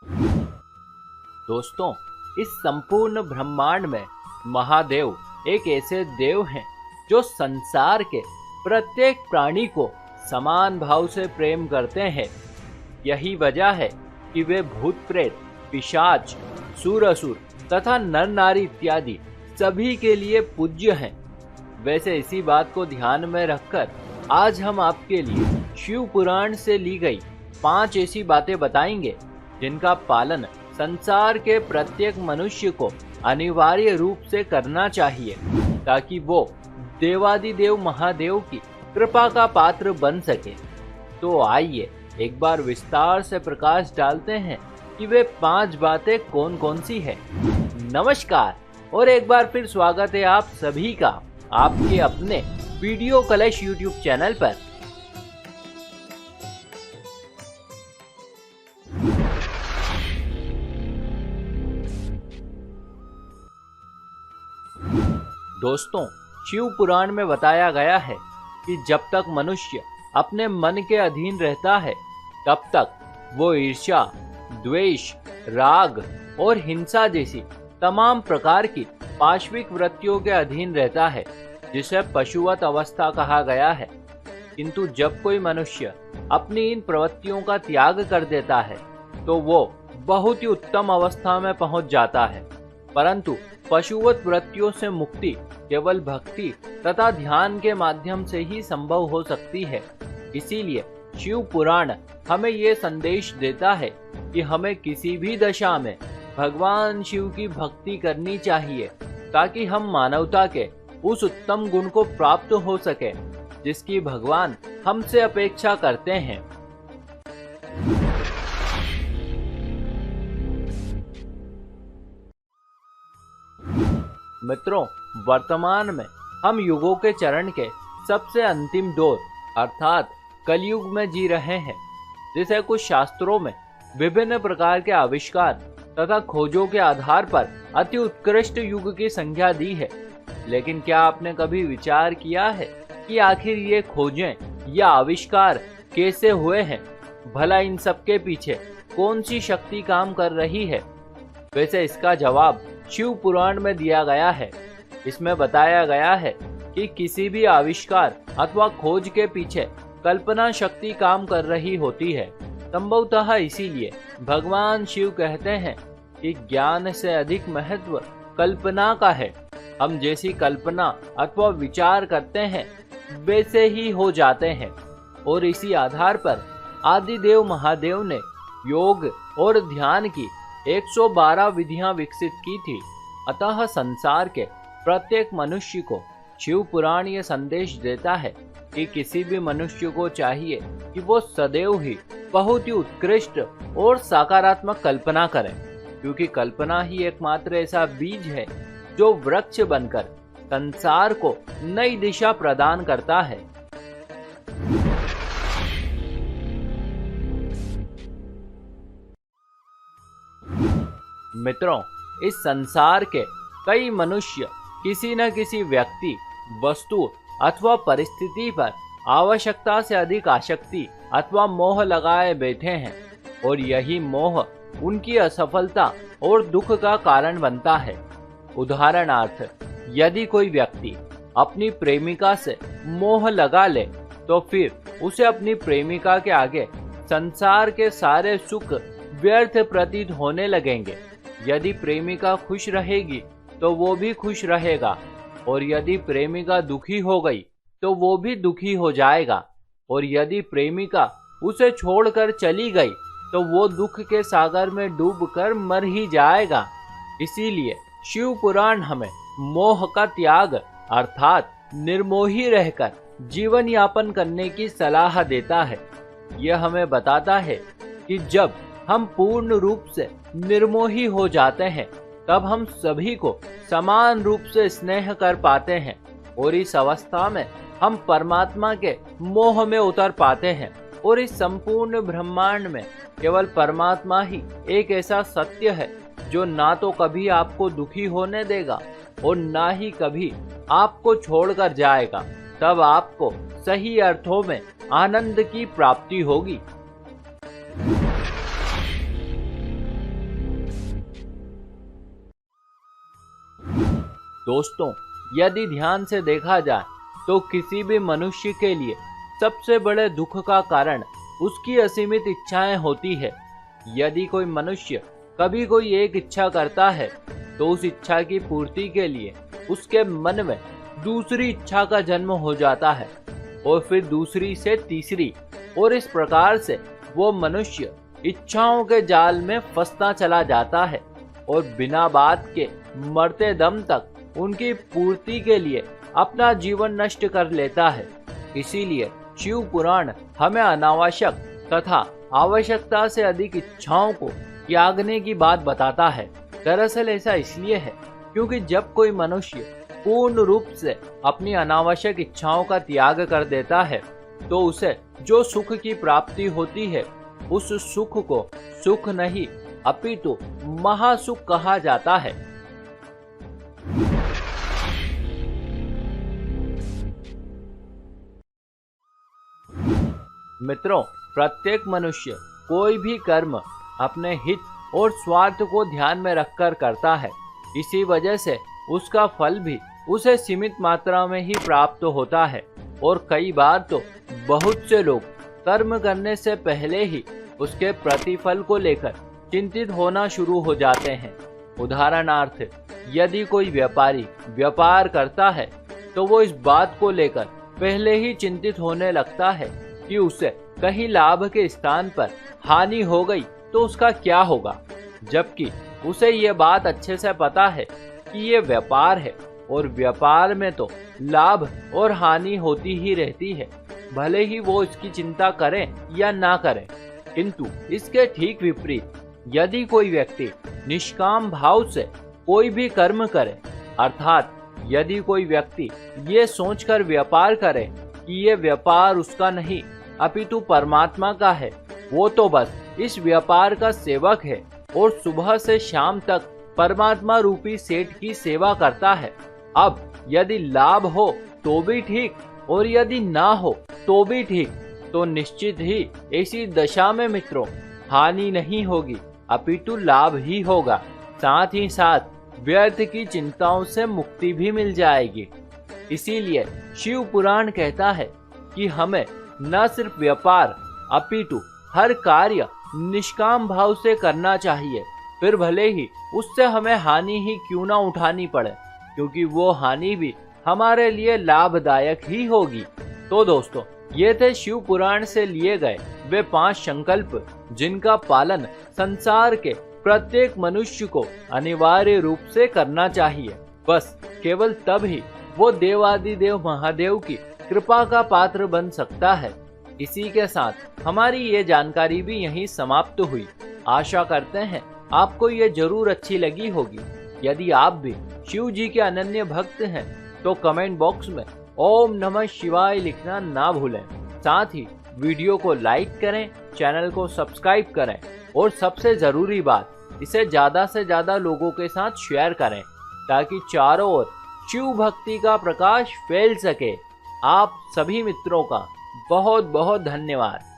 दोस्तों, इस संपूर्ण ब्रह्मांड में महादेव एक ऐसे देव हैं जो संसार के प्रत्येक प्राणी को समान भाव से प्रेम करते हैं। यही वजह है कि वे भूत प्रेत, पिशाच, सूर असुर तथा नर नारी इत्यादि सभी के लिए पूज्य हैं। वैसे इसी बात को ध्यान में रखकर आज हम आपके लिए शिव पुराण से ली गई 5 ऐसी बातें बताएंगे जिनका पालन संसार के प्रत्येक मनुष्य को अनिवार्य रूप से करना चाहिए ताकि वो देवादिदेव महादेव की कृपा का पात्र बन सके। तो आइए एक बार विस्तार से प्रकाश डालते हैं कि वे 5 बातें कौन कौन सी है। नमस्कार और एक बार फिर स्वागत है आप सभी का आपके अपने वीडियो कलश यूट्यूब चैनल पर। दोस्तों, शिव पुराण में बताया गया है कि जब तक मनुष्य अपने मन के अधीन रहता है तब तक वो ईर्ष्या, द्वेष, राग और हिंसा जैसी तमाम प्रकार की पाशविक वृत्तियों के अधीन रहता है, जिसे पशुवत अवस्था कहा गया है। किंतु जब कोई मनुष्य अपनी इन प्रवृत्तियों का त्याग कर देता है तो वो बहुत ही उत्तम अवस्था में पहुंच जाता है। परंतु पशुवत वृत्तियों से मुक्ति केवल भक्ति तथा ध्यान के माध्यम से ही संभव हो सकती है। इसीलिए शिव पुराण हमें ये संदेश देता है कि हमें किसी भी दशा में भगवान शिव की भक्ति करनी चाहिए ताकि हम मानवता के उस उत्तम गुण को प्राप्त हो सके जिसकी भगवान हमसे अपेक्षा करते हैं। मित्रों, वर्तमान में हम युगों के चरण के सबसे अंतिम दौर अर्थात कलयुग में जी रहे हैं, जिसे कुछ शास्त्रों में विभिन्न प्रकार के आविष्कार तथा खोजों के आधार पर अति उत्कृष्ट युग की संज्ञा दी है। लेकिन क्या आपने कभी विचार किया है कि आखिर ये खोजें या आविष्कार कैसे हुए हैं? भला इन सब के पीछे कौन सी शक्ति काम कर रही है? वैसे इसका जवाब शिव पुराण में दिया गया है। इसमें बताया गया है कि किसी भी आविष्कार अथवा खोज के पीछे कल्पना शक्ति काम कर रही होती है। संभवतः इसीलिए भगवान शिव कहते हैं कि ज्ञान से अधिक महत्व कल्पना का है। हम जैसी कल्पना अथवा विचार करते हैं वैसे ही हो जाते हैं, और इसी आधार पर आदिदेव महादेव ने योग और ध्यान की 112 विधियां विकसित की थी। अतः संसार के प्रत्येक मनुष्य को शिव पुराण ये संदेश देता है कि किसी भी मनुष्य को चाहिए कि वो सदैव ही बहुत ही उत्कृष्ट और सकारात्मक कल्पना करे, क्योंकि कल्पना ही एकमात्र ऐसा बीज है जो वृक्ष बनकर संसार को नई दिशा प्रदान करता है। मित्रों, इस संसार के कई मनुष्य किसी न किसी व्यक्ति, वस्तु अथवा परिस्थिति पर आवश्यकता से अधिक आसक्ति अथवा मोह लगाए बैठे हैं, और यही मोह उनकी असफलता और दुख का कारण बनता है। उदाहरणार्थ, यदि कोई व्यक्ति अपनी प्रेमिका से मोह लगा ले तो फिर उसे अपनी प्रेमिका के आगे संसार के सारे सुख व्यर्थ प्रतीत होने लगेंगे। यदि प्रेमिका खुश रहेगी तो वो भी खुश रहेगा, और यदि प्रेमिका दुखी हो गई तो वो भी दुखी हो जाएगा, और यदि प्रेमिका उसे छोड़कर चली गई तो वो दुख के सागर में डूबकर मर ही जाएगा। इसीलिए शिव पुराण हमें मोह का त्याग अर्थात निर्मोही रहकर जीवन यापन करने की सलाह देता है। यह हमें बताता है कि जब हम पूर्ण रूप से निर्मोही हो जाते हैं तब हम सभी को समान रूप से स्नेह कर पाते हैं, और इस अवस्था में हम परमात्मा के मोह में उतर पाते हैं। और इस संपूर्ण ब्रह्मांड में केवल परमात्मा ही एक ऐसा सत्य है जो ना तो कभी आपको दुखी होने देगा और ना ही कभी आपको छोड़कर जाएगा। तब आपको सही अर्थों में आनंद की प्राप्ति होगी। दोस्तों, यदि ध्यान से देखा जाए तो किसी भी मनुष्य के लिए सबसे बड़े दुख का कारण उसकी असीमित इच्छाएं होती है। यदि कोई मनुष्य कभी कोई एक इच्छा करता है तो उस इच्छा की पूर्ति के लिए उसके मन में दूसरी इच्छा का जन्म हो जाता है और फिर दूसरी से तीसरी, और इस प्रकार से वो मनुष्य इच्छाओं के जाल में फंसता चला जाता है और बिना बात के मरते दम तक उनकी पूर्ति के लिए अपना जीवन नष्ट कर लेता है। इसीलिए शिव पुराण हमें अनावश्यक तथा आवश्यकता से अधिक इच्छाओं को त्यागने की बात बताता है। दरअसल ऐसा इसलिए है क्योंकि जब कोई मनुष्य पूर्ण रूप से अपनी अनावश्यक इच्छाओं का त्याग कर देता है तो उसे जो सुख की प्राप्ति होती है उस सुख को सुख नहीं अपितु महासुख कहा जाता है। मित्रों, प्रत्येक मनुष्य कोई भी कर्म अपने हित और स्वार्थ को ध्यान में रखकर करता है। इसी वजह से उसका फल भी उसे सीमित मात्रा में ही प्राप्त होता है और कई बार तो बहुत से लोग कर्म करने से पहले ही उसके प्रतिफल को लेकर चिंतित होना शुरू हो जाते हैं। उदाहरणार्थ, यदि कोई व्यापारी व्यापार करता है तो वो इस बात को लेकर पहले ही चिंतित होने लगता है कि उसे कहीं लाभ के स्थान पर हानि हो गई तो उसका क्या होगा, जबकि उसे ये बात अच्छे से पता है कि ये व्यापार है और व्यापार में तो लाभ और हानि होती ही रहती है, भले ही वो इसकी चिंता करे या ना करे। किंतु इसके ठीक विपरीत यदि कोई व्यक्ति निष्काम भाव से कोई भी कर्म करे, अर्थात यदि कोई व्यक्ति ये सोचकर व्यापार करे कि ये व्यापार उसका नहीं अपितु परमात्मा का है, वो तो बस इस व्यापार का सेवक है और सुबह से शाम तक परमात्मा रूपी सेठ की सेवा करता है। अब यदि लाभ हो तो भी ठीक और यदि ना हो तो भी ठीक, तो निश्चित ही ऐसी दशा में मित्रों हानि नहीं होगी अपितु लाभ ही होगा। साथ ही साथ व्यर्थ की चिंताओं से मुक्ति भी मिल जाएगी। इसीलिए शिव पुराण कहता है कि हमें न सिर्फ व्यापार अपितु हर कार्य निष्काम भाव से करना चाहिए, फिर भले ही उससे हमें हानि ही क्यों ना उठानी पड़े, क्योंकि वो हानि भी हमारे लिए लाभदायक ही होगी। तो दोस्तों, ये थे शिव पुराण से लिए गए वे 5 संकल्प जिनका पालन संसार के प्रत्येक मनुष्य को अनिवार्य रूप से करना चाहिए। बस केवल तब ही वो देवादिदेव महादेव की कृपा का पात्र बन सकता है। इसी के साथ हमारी ये जानकारी भी यहीं समाप्त हुई। आशा करते हैं आपको ये जरूर अच्छी लगी होगी। यदि आप भी शिव जी के अनन्य भक्त हैं तो कमेंट बॉक्स में ओम नमः शिवाय लिखना ना भूलें। साथ ही वीडियो को लाइक करें, चैनल को सब्सक्राइब करें और सबसे जरूरी बात, इसे ज्यादा से ज्यादा लोगों के साथ शेयर करें ताकि चारों ओर शिव भक्ति का प्रकाश फैल सके। आप सभी मित्रों का बहुत बहुत धन्यवाद।